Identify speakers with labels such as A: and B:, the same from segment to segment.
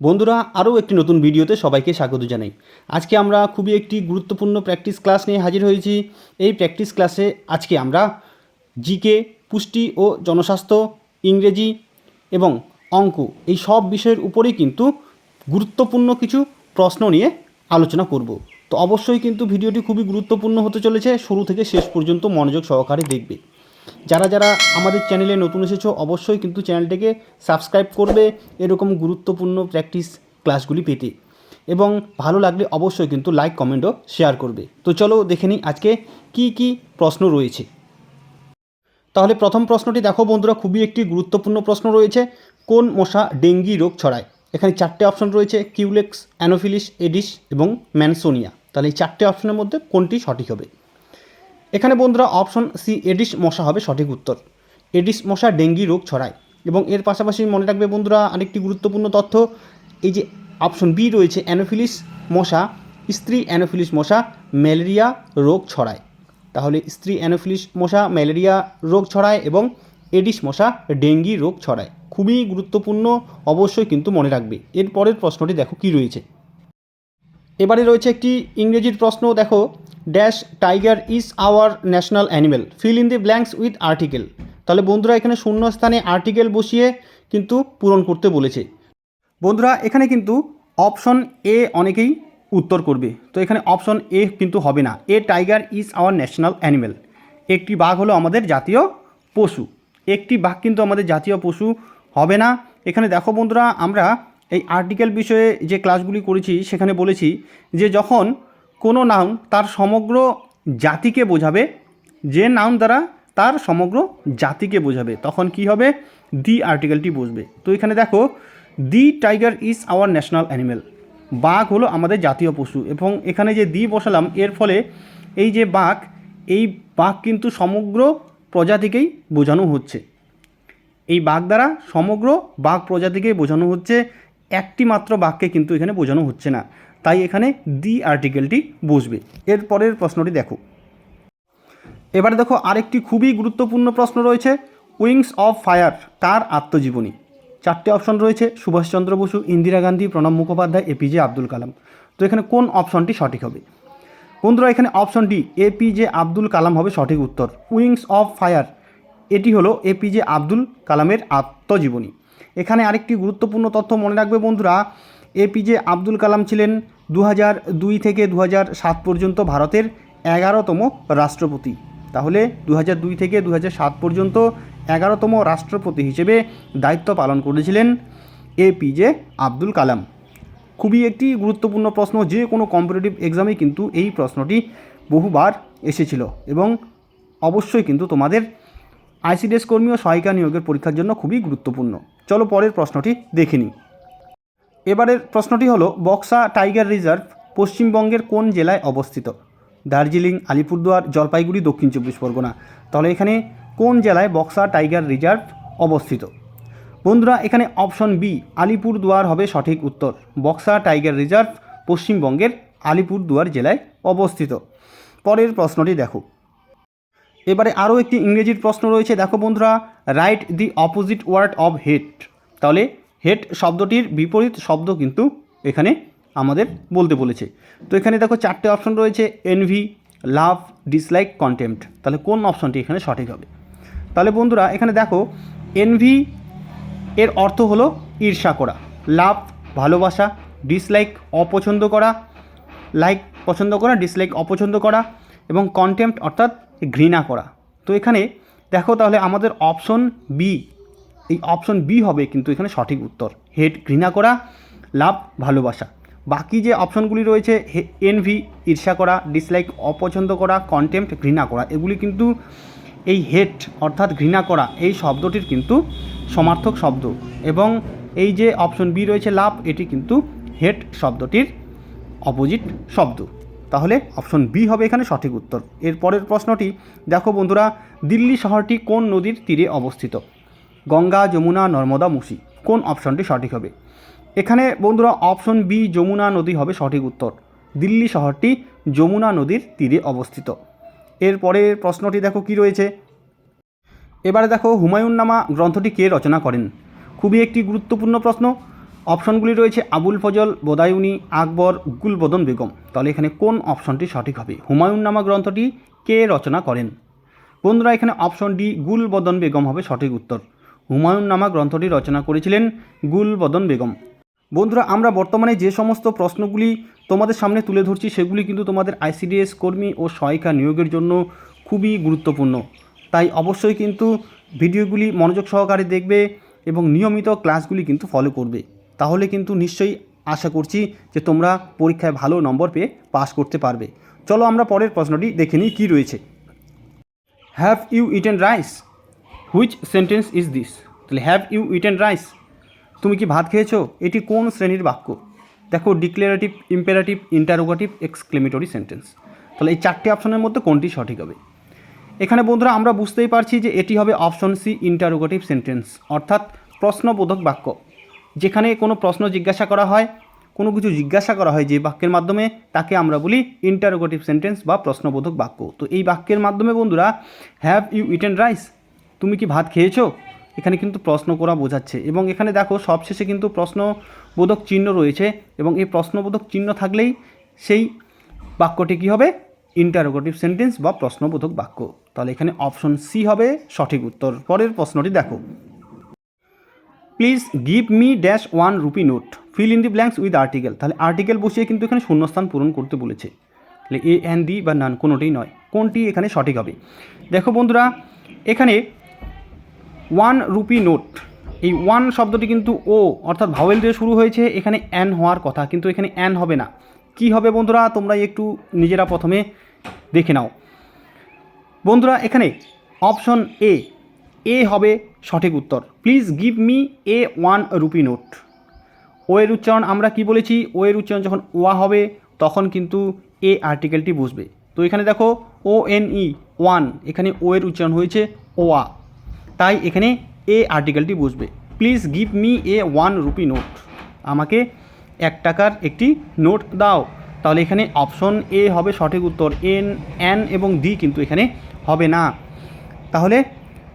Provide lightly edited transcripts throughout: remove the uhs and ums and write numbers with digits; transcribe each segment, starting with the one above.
A: বন্ধুরা, আরও একটি নতুন ভিডিওতে সবাইকে স্বাগত জানাই। আজকে আমরা খুবই একটি গুরুত্বপূর্ণ প্র্যাকটিস ক্লাস নিয়ে হাজির হয়েছি। এই প্র্যাকটিস ক্লাসে আজকে আমরা জিকে, পুষ্টি ও জনস্বাস্থ্য, ইংরেজি এবং অঙ্ক এই সব বিষয়ের উপরেই কিন্তু গুরুত্বপূর্ণ কিছু প্রশ্ন নিয়ে আলোচনা করব। তো অবশ্যই কিন্তু ভিডিওটি খুবই গুরুত্বপূর্ণ হতে চলেছে, শুরু থেকে শেষ পর্যন্ত মনোযোগ সহকারে দেখবে। যারা যারা আমাদের চ্যানেলে নতুন এসেছো অবশ্যই কিন্তু চ্যানেলটিকে সাবস্ক্রাইব করবে এরকম গুরুত্বপূর্ণ প্র্যাকটিস ক্লাসগুলি পেতে, এবং ভালো লাগলে অবশ্যই কিন্তু লাইক কমেন্টও শেয়ার করবে। তো চলো দেখে নিই আজকে কি কি প্রশ্ন রয়েছে। তাহলে প্রথম প্রশ্নটি দেখো বন্ধুরা, খুবই একটি গুরুত্বপূর্ণ প্রশ্ন রয়েছে। কোন মশা ডেঙ্গি রোগ ছড়ায়? এখানে চারটে অপশন রয়েছে, কিউলেক্স, অ্যানোফিলিস, এডিস এবং ম্যানসোনিয়া। তাহলে এই চারটে অপশনের মধ্যে কোনটি সঠিক হবে? এখানে বন্ধুরা অপশন সি এডিস মশা হবে সঠিক উত্তর। এডিস মশা ডেঙ্গি রোগ ছড়ায়। এবং এর পাশাপাশি মনে রাখবে বন্ধুরা আরেকটি গুরুত্বপূর্ণ তথ্য, এই যে অপশন বি রয়েছে অ্যানোফিলিস মশা, স্ত্রী অ্যানোফিলিস মশা ম্যালেরিয়া রোগ ছড়ায়। তাহলে স্ত্রী অ্যানোফিলিস মশা ম্যালেরিয়া রোগ ছড়ায় এবং এডিস মশা ডেঙ্গি রোগ ছড়ায়। খুবই গুরুত্বপূর্ণ, অবশ্যই কিন্তু মনে রাখবে। এর পরের প্রশ্নটি দেখো কি রয়েছে। এবারে রয়েছে একটি ইংরেজির প্রশ্ন, দেখো dash tiger is our national animal, fill in the blanks with article. তাহলে বন্ধুরা এখানে শূন্য স্থানে আর্টিকেল বসিয়ে কিন্তু পূরণ করতে বলেছে। বন্ধুরা এখানে কিন্তু অপশন এ অনেকেই উত্তর করবে, তো এখানে অপশন এ কিন্তু হবে না। A tiger is our national animal, একটি বাঘ হলো আমাদের জাতীয় পশু। একটি বাঘ কিন্তু আমাদের জাতীয় পশু হবে না। এখানে দেখো বন্ধুরা, আমরা এই আর্টিকেল বিষয়ে যে ক্লাসগুলি করেছি সেখানে বলেছি যে যখন কোনো নাউন তার সমগ্র জাতিকে বোঝাবে, যে নাউন দ্বারা তার সমগ্র জাতিকে বোঝাবে, তখন কি হবে? দি আর্টিকেলটি বসবে। তো এখানে দেখো the tiger is our national animal, বাঘ হলো আমাদের জাতীয় পশু, এবং এখানে যে দি বসালাম এর ফলে এই যে বাঘ, এই বাঘ কিন্তু সমগ্র প্রজাতিকেই বোঝানো হচ্ছে। এই বাঘ দ্বারা সমগ্র বাঘ প্রজাতিকেই বোঝানো হচ্ছে, একটি মাত্র বাঘকে কিন্তু এখানে বোঝানো হচ্ছে না, তাই এখানে দি আর্টিকেলটি বসবে। এর পরের প্রশ্নটি দেখো। এবারে দেখো আরেকটি খুবই গুরুত্বপূর্ণ প্রশ্ন রয়েছে, উইংস অফ ফায়ার কার আত্মজীবনী? চারটে অপশন রয়েছে, সুভাষচন্দ্র বসু, ইন্দিরা গান্ধী, প্রণব মুখোপাধ্যায়, এপিজে আব্দুল কালাম। তো এখানে কোন অপশনটি সঠিক হবে? বন্ধুরা এখানে option D APJ Abdul Kalam হবে সঠিক উত্তর। উইংস অফ ফায়ার এটি হলো এপিজে আব্দুল কালামের আত্মজীবনী। এখানে আরেকটি গুরুত্বপূর্ণ তথ্য মনে রাখবে বন্ধুরা, এপিজে আব্দুল কালাম ছিলেন 2002 থেকে 2007 পর্যন্ত ভারতের 11তম রাষ্ট্রপতি। তাহলে 2002 থেকে 2007 পর্যন্ত 11তম রাষ্ট্রপতি হিসেবে দায়িত্ব পালন করেছিলেন এপিজে আব্দুল কালাম। খুবই একটি গুরুত্বপূর্ণ প্রশ্ন, যে কোনো কম্পিটিটিভ এক্সামে কিন্তু এই প্রশ্নটি বহুবার এসেছিল, এবং অবশ্যই কিন্তু তোমাদের আইসিডিএস কর্মী ও সহায়িকা নিয়োগের পরীক্ষার জন্য খুবই গুরুত্বপূর্ণ। চলো পরের প্রশ্নটি দেখে নিই। এবারের প্রশ্নটি হলো, বক্সা টাইগার রিজার্ভ পশ্চিমবঙ্গের কোন জেলায় অবস্থিত? দার্জিলিং, আলিপুরদুয়ার, জলপাইগুড়ি, দক্ষিণ চব্বিশ পরগনা। তাহলে এখানে কোন জেলায় বক্সা টাইগার রিজার্ভ অবস্থিত? বন্ধুরা এখানে অপশন বি আলিপুরদুয়ার হবে সঠিক উত্তর। বক্সা টাইগার রিজার্ভ পশ্চিমবঙ্গের আলিপুরদুয়ার জেলায় অবস্থিত। পরের প্রশ্নটি দেখো। এবারে আরও একটি ইংরেজির প্রশ্ন রয়েছে, দেখো বন্ধুরা, write the opposite word of hate. তাহলে হেট শব্দটির বিপরীত শব্দ কিন্তু এখানে আমাদের বলতে বলেছে। তো এখানে দেখো চারটে অপশন রয়েছে, এনভি, লাভ, ডিসলাইক, কন্টেম্পট। তাহলে কোন অপশনটি এখানে সঠিক হবে? তাহলে বন্ধুরা এখানে দেখো এনভি এর অর্থ হলো ঈর্ষা করা, লাভ ভালোবাসা, ডিসলাইক অপছন্দ করা, লাইক পছন্দ করা, ডিসলাইক অপছন্দ করা, এবং কন্টেম্পট অর্থাৎ ঘৃণা করা। তো এখানে দেখো তাহলে আমাদের অপশন বি, এই অপশন বি হবে কিন্তু এখানে সঠিক উত্তর। হেট ঘৃণা করা, লাভ ভালোবাসা। বাকি যে অপশনগুলি রয়েছে এনভি ঈর্ষা করা, ডিসলাইক অপছন্দ করা, কন্টেম্পট ঘৃণা করা, এগুলি কিন্তু এই হেট অর্থাৎ ঘৃণা করা এই শব্দটির কিন্তু সমার্থক শব্দ, এবং এই যে অপশন বি রয়েছে লাভ, এটি কিন্তু হেট শব্দটির অপোজিট শব্দ। তাহলে অপশন বি হবে এখানে সঠিক উত্তর। এর পরের প্রশ্নটি দেখো বন্ধুরা, দিল্লি শহরটি কোন নদীর তীরে অবস্থিত? গঙ্গা, যমুনা, নর্মদা, মুসি। কোন অপশনটি সঠিক হবে? এখানে বন্ধুরা অপশন বি যমুনা নদী হবে সঠিক উত্তর। দিল্লি শহরটি যমুনা নদীর তীরে অবস্থিত। এর পরের প্রশ্নটি দেখো কি রয়েছে। এবারে দেখো হুমায়ুন নামা গ্রন্থটি কে রচনা করেন? খুবই একটি গুরুত্বপূর্ণ প্রশ্ন। অপশনগুলি রয়েছে আবুল ফজল, বদায়ুনি, আকবর, গুলবদন বেগম। তাহলে এখানে কোন অপশনটি সঠিক হবে? হুমায়ুন নামা গ্রন্থটি কে রচনা করেন? বন্ধুরা এখানে অপশন ডি গুলবদন বেগম হবে সঠিক উত্তর। হুমায়ুন নামা গ্রন্থটি রচনা করেছিলেন গুলবদন বেগম। বন্ধুরা আমরা বর্তমানে যে সমস্ত প্রশ্নগুলি তোমাদের সামনে তুলে ধরছি সেগুলি কিন্তু তোমাদের আইসিডিএস কর্মী ও সহায়িকা নিয়োগের জন্য খুবই গুরুত্বপূর্ণ। তাই অবশ্যই কিন্তু ভিডিওগুলি মনোযোগ সহকারে দেখবে এবং নিয়মিত ক্লাসগুলি কিন্তু ফলো করবে। তাহলে কিন্তু নিশ্চয়ই আশা করছি যে তোমরা পরীক্ষায় ভালো নম্বর পেয়ে পাস করতে পারবে। চলো আমরা পরের প্রশ্নটি দেখে নিই কী রয়েছে। Have you eaten rice? Which sentence is this? তাহলে হ্যাভ ইউ ইটেন রাইস, তুমি কি ভাত খেয়েছো, এটি কোন শ্রেণীর বাক্য? দেখো declarative, imperative, interrogative, exclamatory sentence. তাহলে এই চারটি অপশনের মধ্যে কোনটি সঠিক হবে? এখানে বন্ধুরা আমরা বুঝতেই পারছি যে এটি হবে অপশন সি ইন্টারোগেটিভ সেন্টেন্স, অর্থাৎ প্রশ্নবোধক বাক্য। যেখানে কোনো প্রশ্ন জিজ্ঞাসা করা হয়, কোনো কিছু জিজ্ঞাসা করা হয় যে বাক্যের মাধ্যমে, তাকে আমরা বলি ইন্টারোগেটিভ সেন্টেন্স বা প্রশ্নবোধক বাক্য। তো এই বাক্যের মাধ্যমে বন্ধুরা হ্যাভ ইউ ইটেন রাইস, তুমি কি ভাত খেয়েছো, এখানে কিন্তু প্রশ্ন করা বোঝাচ্ছে। এবং এখানে দেখো সবশেষে কিন্তু প্রশ্নবোধক চিহ্ন রয়েছে এবং এই প্রশ্নবোধক চিহ্ন থাকলেই সেই বাক্যটি কী হবে? ইন্টারোগেটিভ সেন্টেন্স বা প্রশ্নবোধক বাক্য। তাহলে এখানে অপশন সি হবে সঠিক উত্তর। পরের প্রশ্নটি দেখো। Please give me dash 1 rupee note, fill in the blanks with article. তাহলে আর্টিকেল বসিয়ে কিন্তু এখানে শূন্যস্থান পূরণ করতে বলেছে। তাহলে এ অ্যান্ড দি বা নান কোনোটাই নয়, কোনটি এখানে সঠিক হবে? দেখো বন্ধুরা এখানে 1 রুপি নোট, এই 1 শব্দটি কিন্তু ও অর্থাৎ ভাওয়েল দিয়ে শুরু হয়েছে, এখানে অ্যান হওয়ার কথা, কিন্তু এখানে অ্যান হবে না। কি হবে বন্ধুরা তোমরা একটু নিজেরা প্রথমে দেখে নাও। বন্ধুরা এখানে অপশন এ হবে সঠিক উত্তর। Please give me a 1 rupee note. ও এর উচ্চারণ আমরা কি বলেছি? ও এর উচ্চারণ যখন ওয়া হবে তখন কিন্তু এ আর্টিকেলটি বসবে। তো এখানে দেখো ONE 1, এখানে ও এর উচ্চারণ হয়েছে ওয়া, তাই এখানে এ আর্টিকেলটি বসবে। Please give me a 1 rupee note, আমাকে 1 টাকার একটি নোট দাও। তাহলে এখানে অপশন এ হবে সঠিক উত্তর। অ্যান এবং দি কিন্তু এখানে হবে না। তাহলে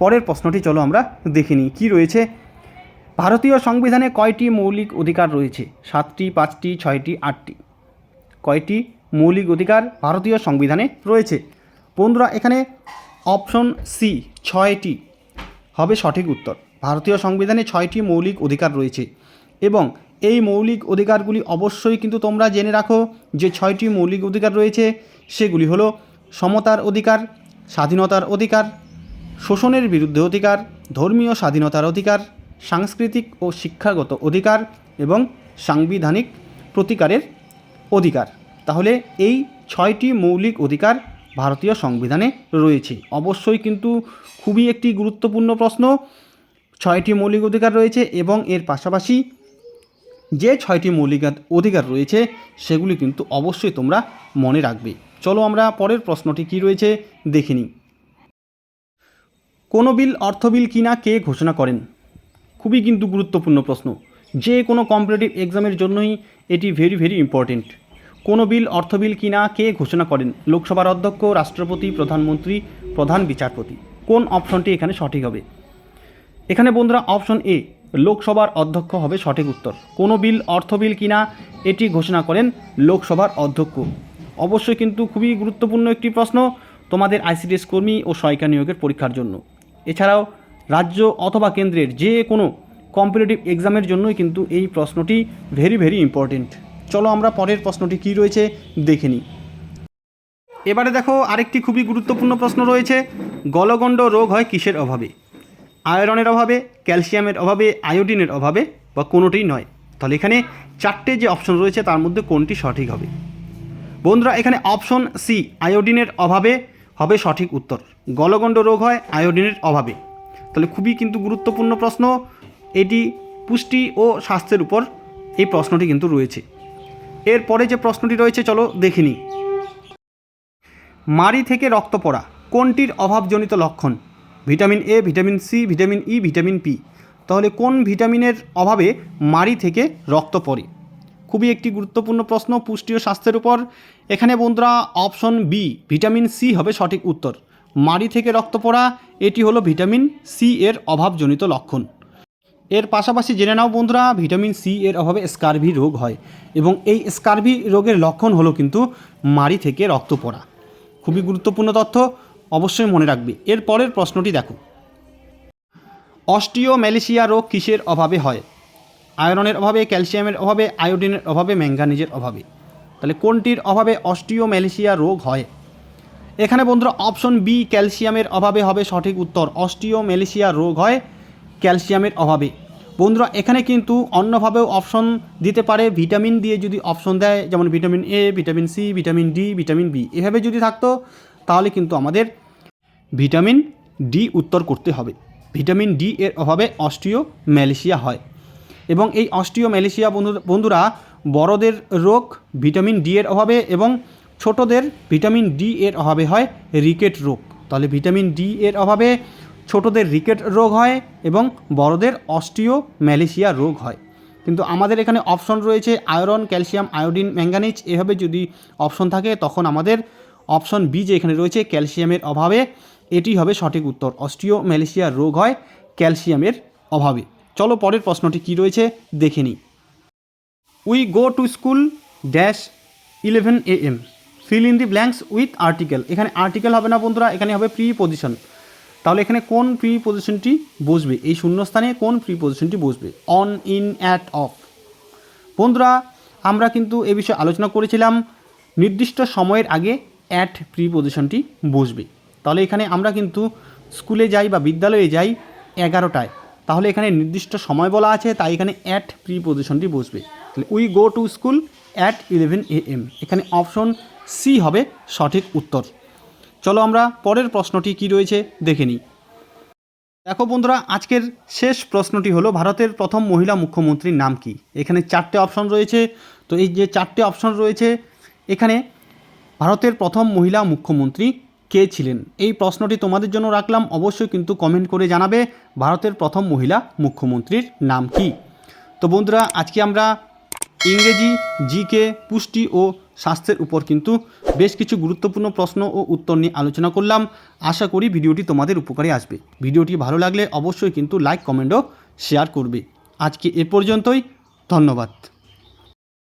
A: পরের প্রশ্নটি চলো আমরা দেখে নিই কী রয়েছে। ভারতীয় সংবিধানে কয়টি মৌলিক অধিকার রয়েছে? 7টি, 5টি, 6টি, 8টি। কয়টি মৌলিক অধিকার ভারতীয় সংবিধানে রয়েছে? বন্ধুরা এখানে অপশন সি 6টি হবে সঠিক উত্তর। ভারতীয় সংবিধানে 6টি মৌলিক অধিকার রয়েছে এবং এই মৌলিক অধিকারগুলি অবশ্যই কিন্তু তোমরা জেনে রাখো যে 6টি মৌলিক অধিকার রয়েছে সেগুলি হলো সমতার অধিকার, স্বাধীনতার অধিকার, শোষণের বিরুদ্ধে অধিকার, ধর্মীয় স্বাধীনতার অধিকার, সাংস্কৃতিক ও শিক্ষাগত অধিকার এবং সাংবিধানিক প্রতিকারের অধিকার। তাহলে এই 6টি মৌলিক অধিকার ভারতীয় সংবিধানে রয়েছে। অবশ্যই কিন্তু খুবই একটি গুরুত্বপূর্ণ প্রশ্ন। 6টি মৌলিক অধিকার রয়েছে এবং এর পাশাপাশি যে 6টি মৌলিক অধিকার রয়েছে সেগুলি কিন্তু অবশ্যই তোমরা মনে রাখবে। চলো আমরা পরের প্রশ্নটি কী রয়েছে দেখে নিই। কোনো বিল অর্থ বিল কিনা কে ঘোষণা করেন? খুবই কিন্তু গুরুত্বপূর্ণ প্রশ্ন, যে কোনো কম্পিটিটিভ এক্সামের জন্যই এটি ভেরি ইম্পর্টেন্ট। কোনো বিল অর্থ বিল কিনা কে ঘোষণা করেন? লোকসভার অধ্যক্ষ, রাষ্ট্রপতি, প্রধানমন্ত্রী, প্রধান বিচারপতি। কোন অপশনটি এখানে সঠিক হবে? এখানে বন্ধুরা অপশন এ লোকসভার অধ্যক্ষ হবে সঠিক উত্তর। কোনো বিল অর্থ বিল কিনা এটি ঘোষণা করেন লোকসভার অধ্যক্ষ। অবশ্যই কিন্তু খুবই গুরুত্বপূর্ণ একটি প্রশ্ন তোমাদের আইসিডিএস কর্মী ও সহায়িকা নিয়োগের পরীক্ষার জন্য। এছাড়াও রাজ্য অথবা কেন্দ্রের যে কোনো কম্পিটিটিভ এক্সামের জন্যই কিন্তু এই প্রশ্নটি ভেরি ইম্পর্টেন্ট। চলো আমরা পরের প্রশ্নটি কী রয়েছে দেখে নিই। এবারে দেখো আরেকটি খুবই গুরুত্বপূর্ণ প্রশ্ন রয়েছে। গলগণ্ড রোগ হয় কিসের অভাবে? আয়রনের অভাবে, ক্যালসিয়ামের অভাবে, আয়োডিনের অভাবে বা কোনোটিই নয়। তাহলে এখানে 4টে যে অপশন রয়েছে তার মধ্যে কোনটি সঠিক হবে? বন্ধুরা এখানে অপশন সি আয়োডিনের অভাবে হবে সঠিক উত্তর। গলগণ্ড রোগ হয় আয়োডিনের অভাবে। তাহলে খুবই কিন্তু গুরুত্বপূর্ণ প্রশ্ন, এটি পুষ্টি ও স্বাস্থ্যের উপর এই প্রশ্নটি কিন্তু রয়েছে। এরপরে যে প্রশ্নটি রয়েছে চলো দেখে নিই। মাড়ি থেকে রক্ত পড়া কোনটির অভাবজনিত লক্ষণ? Vitamin A, vitamin C, vitamin E, vitamin P. তাহলে কোন ভিটামিনের অভাবে মাড়ি থেকে রক্ত পড়ে? খুবই একটি গুরুত্বপূর্ণ প্রশ্ন পুষ্টি ও স্বাস্থ্যের উপর। এখানে বন্ধুরা অপশন বি ভিটামিন সি হবে সঠিক উত্তর। মাড়ি থেকে রক্ত পড়া এটি হলো ভিটামিন সি এর অভাবজনিত লক্ষণ। এর পাশাপাশি জেনে নাও বন্ধুরা, ভিটামিন সি এর অভাবে স্কারভি রোগ হয় এবং এই স্কারভি রোগের লক্ষণ হলো কিন্তু মাড়ি থেকে রক্ত পড়া। খুবই গুরুত্বপূর্ণ তথ্য, অবশ্যই মনে রাখবে। এর পরের প্রশ্নটি দেখো, অস্টিওম্যালেশিয়া রোগ কিসের অভাবে হয়? আয়রনের অভাবে, ক্যালসিয়ামের অভাবে, আয়োডিনের অভাবে, ম্যাঙ্গানিজের অভাবে। তাহলে কোনটির অভাবে অস্টিওম্যালেশিয়া রোগ হয়? এখানে বন্ধুরা অপশন বি ক্যালসিয়ামের অভাবে হবে সঠিক উত্তর। অস্টিওম্যালেশিয়া রোগ হয় ক্যালসিয়ামের অভাবে। বন্ধুরা এখানে কিন্তু অন্যভাবেও অপশন দিতে পারে, ভিটামিন দিয়ে যদি অপশন দেয়, যেমন vitamin A, vitamin C, vitamin D, vitamin B, এভাবে যদি থাকতো তাহলে কিন্তু আমাদের ভিটামিন ডি উত্তর করতে হবে। ভিটামিন ডি এর অভাবে অস্টিওম্যালেশিয়া হয় এবং এই অস্টিওম্যালেশিয়া বন্ধুরা বড়দের রোগ ভিটামিন ডি এর অভাবে এবং ছোটদের ভিটামিন ডি এর অভাবে হয় রিকেট রোগ। তাহলে ভিটামিন ডি এর অভাবে ছোটদের রিকেট রোগ হয় এবং বড়দের অস্টিওম্যালেশিয়া রোগ হয়। কিন্তু আমাদের এখানে অপশন রয়েছে আয়রন, ক্যালসিয়াম, আয়োডিন, ম্যাঙ্গানিজ, এভাবে যদি অপশন থাকে তখন আমাদের অপশন বি যে এখানে রয়েছে ক্যালসিয়ামের অভাবে, এটি হবে সঠিক উত্তর। অস্টিওম্যালেশিয়া রোগ হয় ক্যালসিয়ামের অভাবে। চলো পরের প্রশ্নটি কী রয়েছে দেখে নিই। We go to school dash 11 AM, fill in the blanks with article. এখানে আর্টিকেল হবে না বন্ধুরা, এখানে হবে প্রিপোজিশন। তাহলে এখানে কোন প্রিপোজিশনটি বসবে? এই শূন্যস্থানে কোন প্রিপোজিশনটি বসবে? On, in, at, of. বন্ধুরা আমরা কিন্তু এ বিষয়ে আলোচনা করেছিলাম, নির্দিষ্ট সময়ের আগে অ্যাট প্রিপোজিশনটি বসবে। তাহলে এখানে আমরা কিন্তু স্কুলে যাই বা বিদ্যালয়ে যাই 11টায়, তাহলে এখানে নির্দিষ্ট সময় বলা আছে, তাই এখানে অ্যাট প্রিপোজিশনটি বসবে। তাহলে we go to school at 11 AM, এখানে অপশন সি হবে সঠিক উত্তর। চলো আমরা পরের প্রশ্নটি কী রয়েছে দেখে নিই। দেখো বন্ধুরা আজকের শেষ প্রশ্নটি হলো, ভারতের প্রথম মহিলা মুখ্যমন্ত্রীর নাম কি? এখানে 4টে অপশন রয়েছে। তো এই যে 4টে অপশন রয়েছে, এখানে ভারতের প্রথম মহিলা মুখ্যমন্ত্রী কে ছিলেন? এই প্রশ্নটি তোমাদের জন্য রাখলাম, অবশ্যই কিন্তু কমেন্ট করে জানাবে ভারতের প্রথম মহিলা মুখ্যমন্ত্রীর নাম কি। তো বন্ধুরা আজকে আমরা ইংরেজি, জিকে, পুষ্টি ও স্বাস্থ্যের উপর কিন্তু বেশ কিছু গুরুত্বপূর্ণ প্রশ্ন ও উত্তর নিয়ে আলোচনা করলাম। আশা করি ভিডিওটি তোমাদের উপকারে আসবে। ভিডিওটি ভালো লাগলে অবশ্যই কিন্তু লাইক, কমেন্ট ও শেয়ার করবে। আজকে এ পর্যন্তই, ধন্যবাদ।